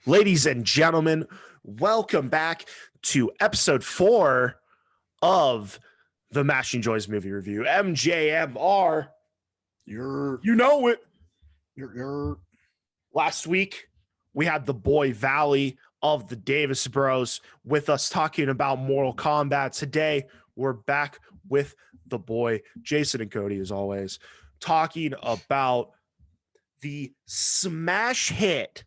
Ladies and gentlemen, welcome back to episode 4 of the Mashing Joys movie review. MJMR. You know it. Last week, we had the boy Valley of the Davis Bros with us talking about Mortal Kombat. Today, we're back with the boy Jason and Cody, as always, talking about the smash hit,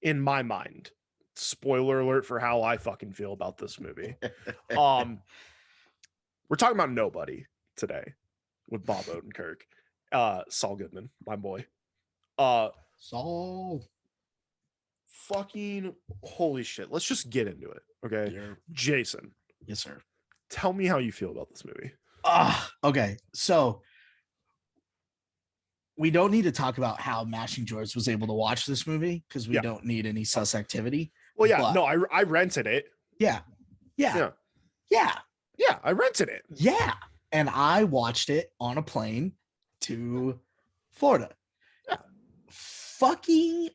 in my mind, spoiler alert for how I fucking feel about this movie. We're talking about Nobody today with Bob Odenkirk. Saul Goodman, my boy. Saul. Fucking holy shit. Let's just get into it. Okay. Yeah. Jason. Yes, sir. Tell me how you feel about this movie. Okay. So we don't need to talk about how Mashing Joys was able to watch this movie because we don't need any sus activity. Well, yeah, no, I rented it. Yeah. I rented it. Yeah. And I watched it on a plane to Florida. Yeah. Fucking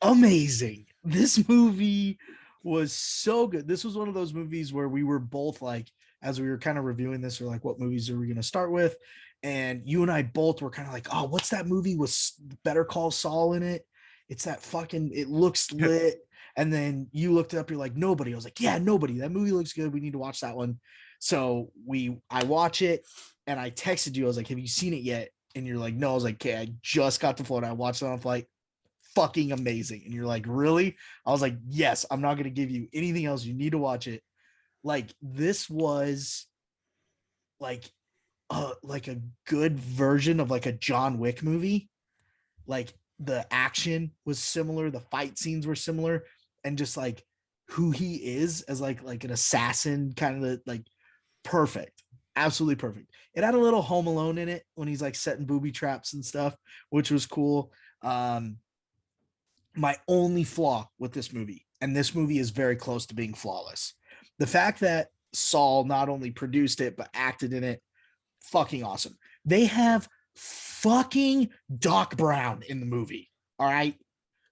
amazing. This movie was so good. This was one of those movies where we were both like, as we were kind of reviewing this, or like, what movies are we going to start with? And you and I both were kind of like, oh, what's that movie with Better Call Saul in it? It's that fucking, it looks lit. And then you looked it up, you're like, Nobody. I was like, yeah, Nobody. That movie looks good. We need to watch that one. So I watch it and I texted you. I was like, have you seen it yet? And you're like, no. I was like, okay, I just got to Florida. I watched it on a flight. Fucking amazing. And you're like, really? I was like, yes, I'm not going to give you anything else. You need to watch it. Like, this was like a good version of like a John Wick movie. Like, the action was similar, the fight scenes were similar, and just like who he is as like an assassin, kind of like perfect, absolutely perfect. It had a little Home Alone in it when he's like setting booby traps and stuff, which was cool. My only flaw with this movie, and this movie is very close to being flawless, the fact that Saul not only produced it but acted in it, fucking awesome. They have fucking Doc Brown in the movie. All right.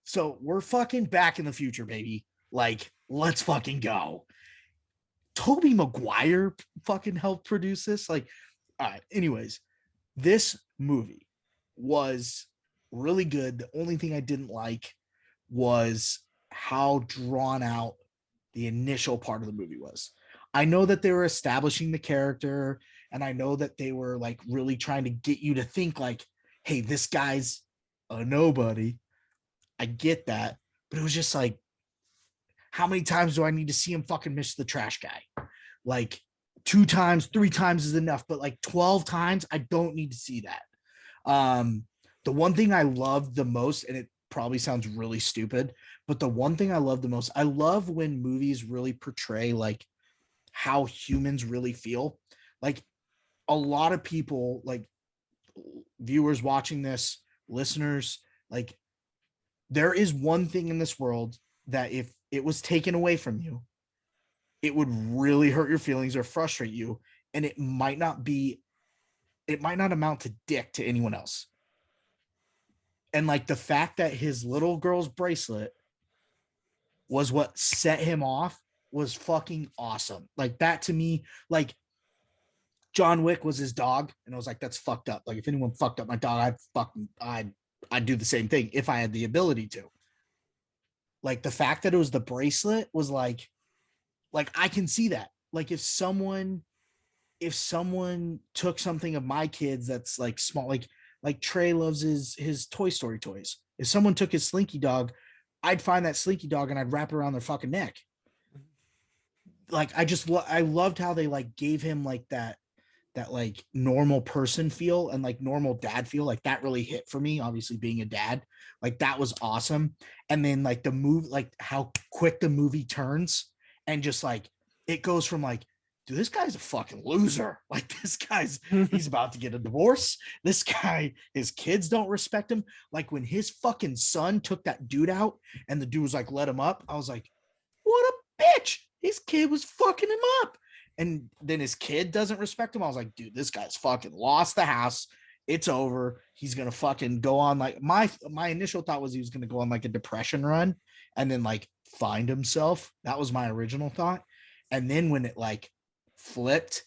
So we're fucking back in the future, baby. Like, let's fucking go. Tobey Maguire fucking helped produce this. Like, all right. Anyways, this movie was really good. The only thing I didn't like was how drawn out the initial part of the movie was. I know that they were establishing the character, and I know that they were like really trying to get you to think like, hey, this guy's a nobody. I get that. But it was just like, how many times do I need to see him fucking miss the trash guy? Like 2 times, 3 times is enough, but like 12 times, I don't need to see that. The one thing I love the most, and it probably sounds really stupid, but the one thing I love the most, I love when movies really portray like how humans really feel. Like, a lot of people, like viewers watching this, listeners, like, there is one thing in this world that if it was taken away from you, it would really hurt your feelings or frustrate you. And it might not amount to dick to anyone else. And like, the fact that his little girl's bracelet was what set him off was fucking awesome. Like, that to me, like, John Wick was his dog, and I was like, that's fucked up. Like, if anyone fucked up my dog, I'd do the same thing if I had the ability to. Like, the fact that it was the bracelet was like I can see that. Like, if someone took something of my kids that's like small, like Trey loves his Toy Story toys. If someone took his Slinky dog, I'd find that Slinky dog and I'd wrap it around their fucking neck. Like, I loved how they like gave him like that like normal person feel and like normal dad feel. Like, that really hit for me, obviously being a dad. Like, that was awesome. And then like the move, like how quick the movie turns, and just like it goes from like, dude, this guy's a fucking loser. Like, this guy's he's about to get a divorce. This guy, his kids don't respect him. Like, when his fucking son took that dude out and the dude was like, let him up, I was like, what a bitch. His kid was fucking him up. And then his kid doesn't respect him. I was like, dude, this guy's fucking lost the house. It's over. He's gonna fucking go on like my initial thought was he was gonna go on like a depression run and then like find himself. That was my original thought. And then when it like flipped,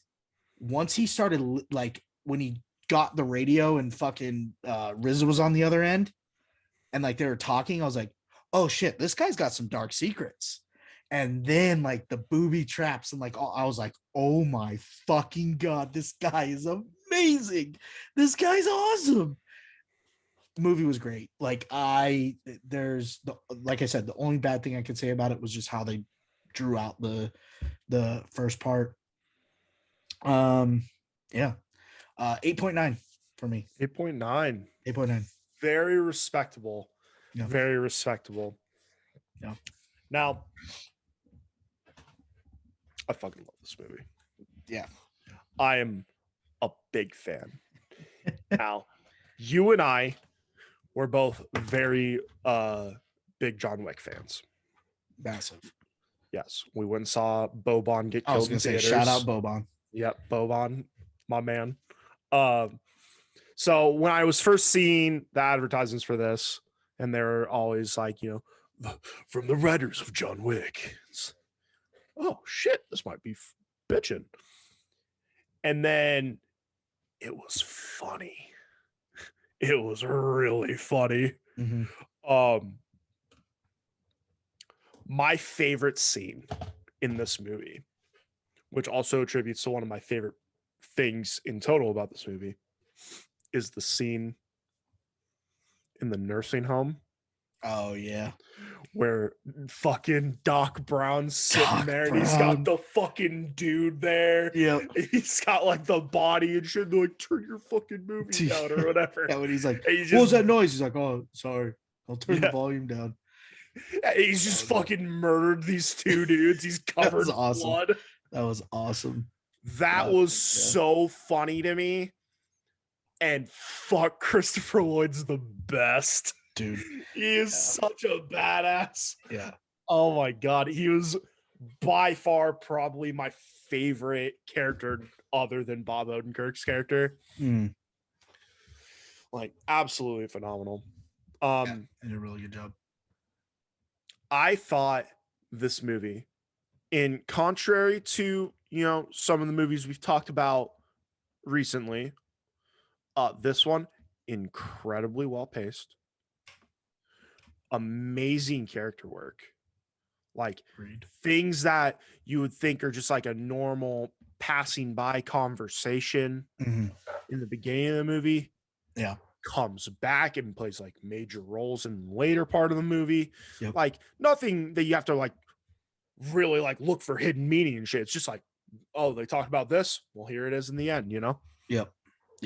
once he started like when he got the radio and fucking RZA was on the other end and like they were talking, I was like, oh shit, this guy's got some dark secrets. And then like the booby traps and like I was like, oh my fucking god, this guy is amazing. This guy's awesome. The movie was great. Like there's the like I said, the only bad thing I could say about it was just how they drew out the first part. Yeah. 8.9 for me. 8.9. 8.9. Very respectable. Yeah. Very respectable. Yeah. Now, I fucking love this movie. Yeah. I am a big fan. Now, you and I were both very big John Wick fans. Massive. Yes. We went and saw Boban get killed. I was gonna say, shout out Boban. Yep, Boban, my man. So when I was first seeing the advertisements for this, and they're always like, you know, from the writers of John Wick. Oh shit, this might be bitching. And then it was funny. It was really funny. Mm-hmm. My favorite scene in this movie, which also attributes to one of my favorite things in total about this movie, is the scene in the nursing home. Oh yeah, where fucking Doc Brown's sitting there and he's got the fucking dude there. Yeah, he's got like the body and shit. They're like, turn your fucking movie down or whatever. Yeah, when he's like, he's what was that noise? He's like, oh, sorry, I'll turn the Yeah. volume down. He's just fucking murdered these two dudes. He's covered in awesome. blood. That was awesome. That was so funny to me. And fuck, Christopher Lloyd's the best. Dude, he is such a badass. Yeah. Oh my god, he was by far probably my favorite character other than Bob Odenkirk's character. Like absolutely phenomenal. Did a really good job. I thought this movie, in contrary to, you know, some of the movies we've talked about recently, this one incredibly well paced. Amazing character work. Like things that you would think are just like a normal passing by conversation in the beginning of the movie. Yeah. Comes back and plays like major roles in the later part of the movie. Yep. Like nothing that you have to like really like look for hidden meaning and shit. It's just like, oh, they talked about this. Well, here it is in the end, you know? Yep.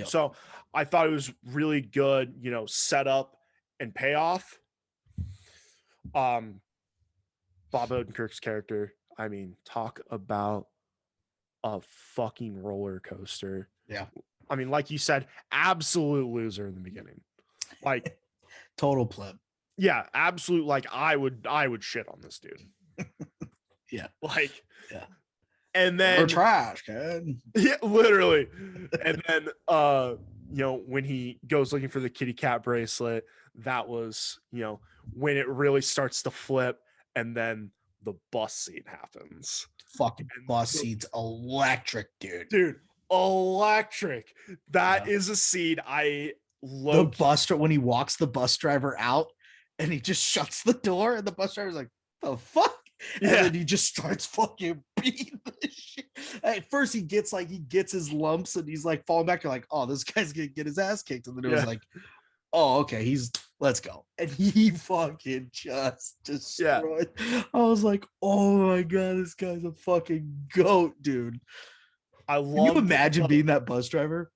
So I thought it was really good, you know, setup and payoff. Bob Odenkirk's character, I mean, talk about a fucking roller coaster. Yeah. I mean, like you said, absolute loser in the beginning. Like total pleb. Yeah, absolute. Like I would shit on this dude. Yeah. Like, yeah. And then we're trash, kid. Yeah, literally. And then you know, when he goes looking for the kitty cat bracelet, that was, you know, when it really starts to flip, and then the bus scene happens. Fucking bus scene's electric, dude. Dude, electric. That is a scene I love. The bus when he walks the bus driver out and he just shuts the door, and the bus driver's like, the fuck? And then he just starts fucking beating the shit. At first he gets his lumps and he's like falling back. You're like, oh, this guy's gonna get his ass kicked. And then it was like, oh, okay, let's go. And he fucking just destroyed. I was like, oh my god, this guy's a fucking goat, dude. Can you imagine being that bus driver?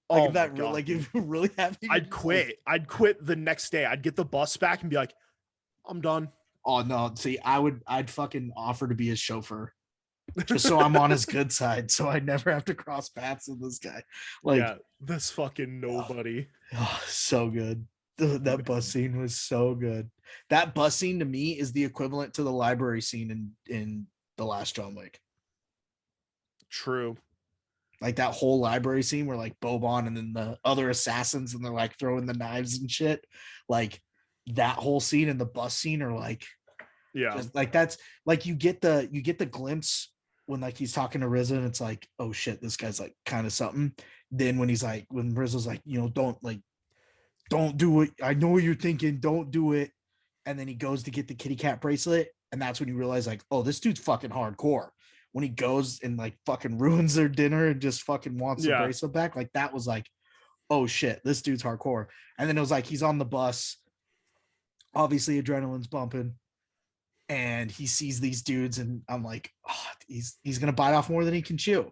Like, if that really, like, if you really have, I'd quit. I'd quit the next day. I'd get the bus back and be like, I'm done. Oh no, see, I'd fucking offer to be his chauffeur just so I'm on his good side, so I never have to cross paths with this guy. Like, this fucking nobody. Oh, so good. That bus scene was so good. That bus scene to me is the equivalent to the library scene in the last John Wick. True. Like that whole library scene where like Boban and then the other assassins and they're like throwing the knives and shit. Like that whole scene and the bus scene are like Yeah. Just like that's like you get the glimpse when like he's talking to RZA and it's like, oh shit, this guy's like kind of something. Then when RZA's like, don't do it. I know what you're thinking, don't do it. And then he goes to get the kitty cat bracelet, and that's when you realize like, oh, this dude's fucking hardcore. When he goes and like fucking ruins their dinner and just fucking wants the bracelet back, like that was like, oh shit, this dude's hardcore. And then it was like he's on the bus, obviously adrenaline's bumping, and he sees these dudes, and I'm like, oh, he's gonna bite off more than he can chew.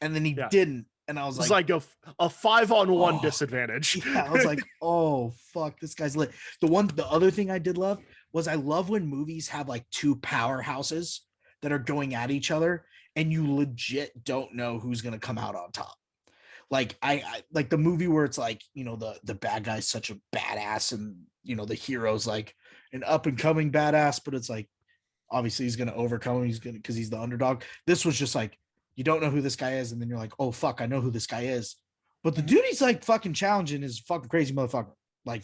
And then he didn't. And I was like a 5-on-1 disadvantage. Yeah, I was like, oh fuck, this guy's lit. The other thing I did love was I love when movies have like two powerhouses that are going at each other and you legit don't know who's gonna come out on top. Like I like the movie where it's like, the bad guy's such a badass and the hero's like an up and coming badass, but it's like obviously he's gonna overcome him, because he's the underdog. This was just like, you don't know who this guy is, and then you're like, oh fuck, I know who this guy is. But the dude he's like fucking challenging is fucking crazy motherfucker. Like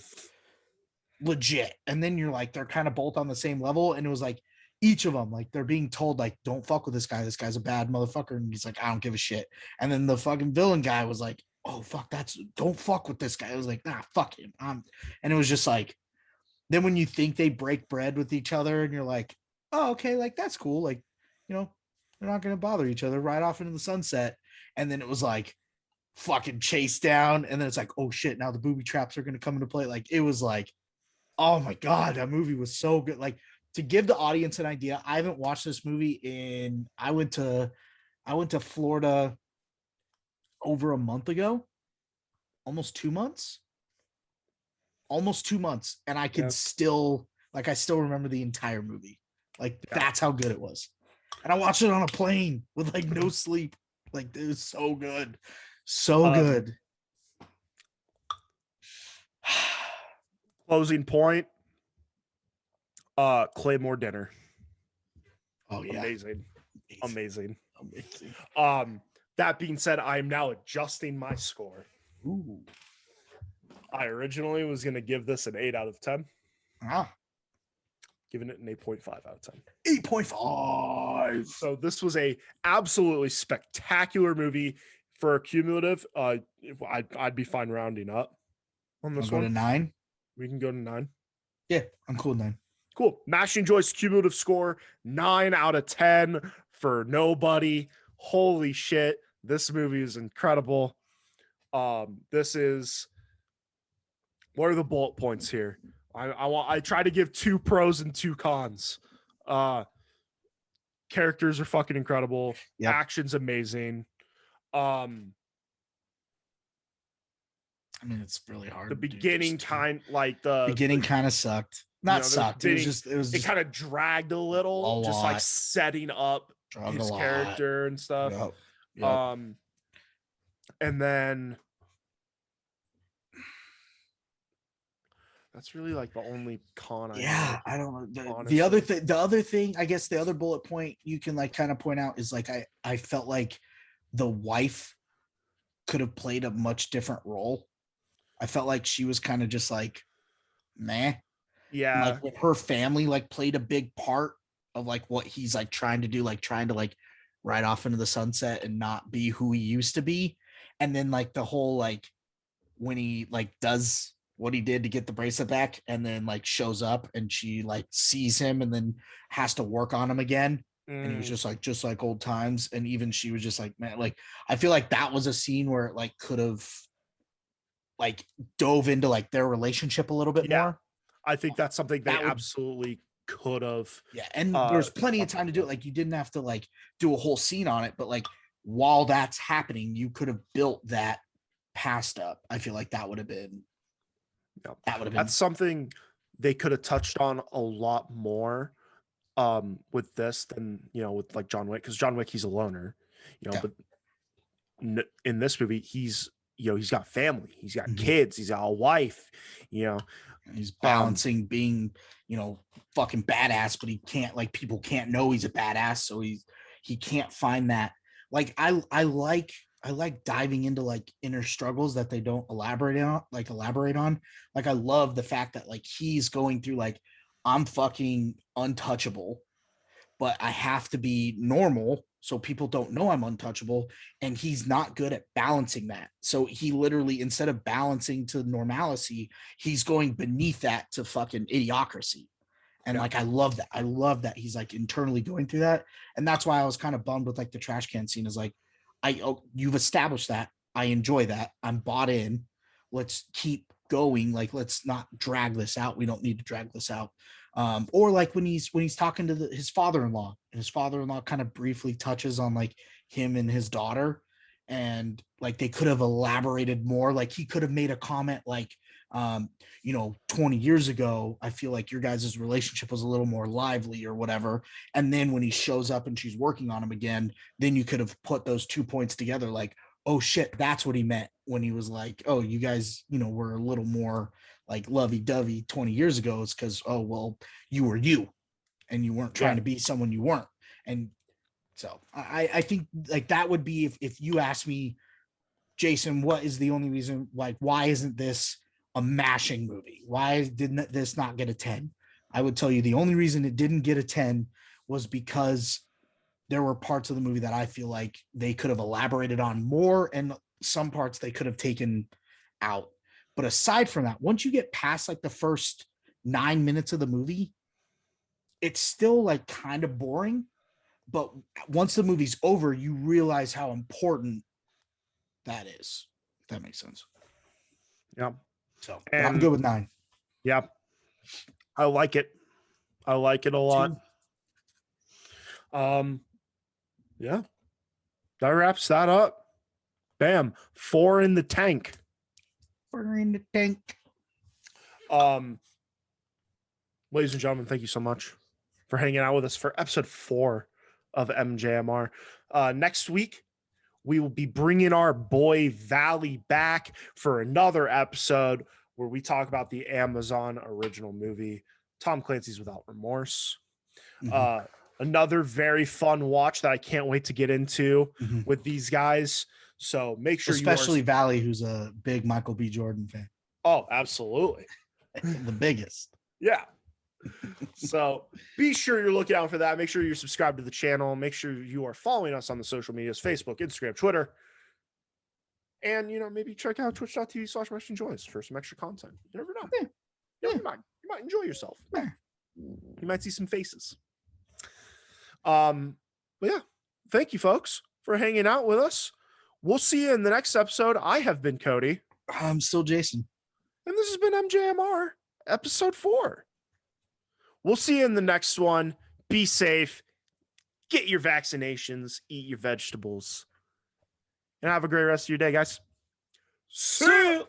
legit. And then you're like, they're kind of both on the same level. And it was like each of them, like they're being told, like, don't fuck with this guy. This guy's a bad motherfucker. And he's like, I don't give a shit. And then the fucking villain guy was like, oh fuck, don't fuck with this guy. I was like, nah, fuck him. And it was just like, then when you think they break bread with each other and you're like, oh, okay, like that's cool. Like, they're not going to bother each other, right off into the sunset. And then it was like fucking chase down. And then it's like, oh shit, now the booby traps are going to come into play. Like, it was like, oh my God, that movie was so good. Like, to give the audience an idea, I haven't watched this movie I went to Florida over a month ago, almost 2 months. And I could still remember the entire movie. Like, that's how good it was. And I watched it on a plane with like no sleep. Like, it was so good. So good. Closing point. Claymore dinner. Oh yeah. Amazing. That being said, I am now adjusting my score. Ooh. I originally was going to give this an 8 out of 10. Giving it an 8.5 out of 10. 8.5. So this was a absolutely spectacular movie for a cumulative. I'd be fine rounding up on this one. Go to 9. We can go to 9. Yeah, I'm cool with 9. Cool. Mashing Joy's cumulative score, 9 out of 10 for Nobody. Holy shit. This movie is incredible. This is, what are the bullet points here? I try to give 2 pros and 2 cons. Characters are fucking incredible. Yep. Action's amazing. I mean, it's really hard. The beginning kind of sucked. Sucked. It kind of dragged a little, just like setting up his character and stuff. Yep. And then that's really like the only con. I don't know. The other thing, I guess the other bullet point you can like kind of point out is like, I felt like the wife could have played a much different role. I felt like she was kind of just like, meh. Yeah. And like with her family, like played a big part of like what he's like trying to do, like trying to like ride off into the sunset and not be who he used to be. And then like the whole, like when he like does what he did to get the bracelet back and then like shows up and she like sees him and then has to work on him again. And he was just like old times. And even she was just like, man, like, I feel like that was a scene where it like could have like dove into like their relationship a little bit more. I think that's something they absolutely could have. Yeah. And there's plenty of time to do it. Like, you didn't have to like do a whole scene on it, but like while that's happening, you could have built that past up. I feel like that would have been. That's something they could have touched on a lot more with this than, with like John Wick, because John Wick, he's a loner, but in this movie, he's got family, he's got kids, he's got a wife, he's balancing being, fucking badass, but he can't, like, people can't know he's a badass, so he can't find that. Like, I like diving into like inner struggles that they don't elaborate on. Like, I love the fact that like he's going through like, I'm fucking untouchable, but I have to be normal so people don't know I'm untouchable. And he's not good at balancing that. So he literally, instead of balancing to normalcy, he's going beneath that to fucking idiocracy. And like, I love that. I love that he's like internally going through that. And that's why I was kind of bummed with like the trash can scene is like, you've established that. I enjoy that. I'm bought in. Let's keep going. Like, let's not drag this out. We don't need to drag this out. Or like when he's talking to his father-in-law, and his father-in-law kind of briefly touches on like him and his daughter, and like they could have elaborated more. Like he could have made a comment like, 20 years ago, I feel like your guys' relationship was a little more lively or whatever. And then when he shows up and she's working on him again, then you could have put those 2 points together. Like, oh shit, that's what he meant when he was like, oh, you guys, were a little more like lovey-dovey 20 years ago. It's because, oh, well, you were you and you weren't trying to be someone you weren't. And so I think like that would be, if you ask me, Jason, what is the only reason, like, why isn't this a mashing movie? Why didn't this not get a 10? I would tell you the only reason it didn't get a 10 was because there were parts of the movie that I feel like they could have elaborated on more, and some parts they could have taken out. But aside from that, once you get past like the first 9 minutes of the movie, it's still like kind of boring. But once the movie's over, you realize how important that is. If that makes sense. Yeah. So I'm good with 9. Yeah. I like it. I like it a lot. 2. Yeah. That wraps that up. Bam. 4 in the tank. 4 in the tank. Ladies and gentlemen, thank you so much for hanging out with us for episode 4 of MJMR. Next week, we will be bringing our boy Valley back for another episode where we talk about the Amazon original movie, Tom Clancy's Without Remorse. Another very fun watch that I can't wait to get into with these guys. So make sure especially Valley, who's a big Michael B. Jordan fan. Oh, absolutely. The biggest. Yeah. So be sure you're looking out for that. Make sure you're subscribed to the channel. Make sure you are following us on the social medias, Facebook, Instagram, Twitter. And, maybe check out twitch.tv/Wrestling for some extra content. You never know. You might enjoy yourself. You might see some faces. But yeah, thank you folks for hanging out with us. We'll see you in the next episode. I have been Cody. I'm still Jason. And this has been MJMR episode 4. We'll see you in the next one. Be safe. Get your vaccinations. Eat your vegetables. And have a great rest of your day, guys. See you.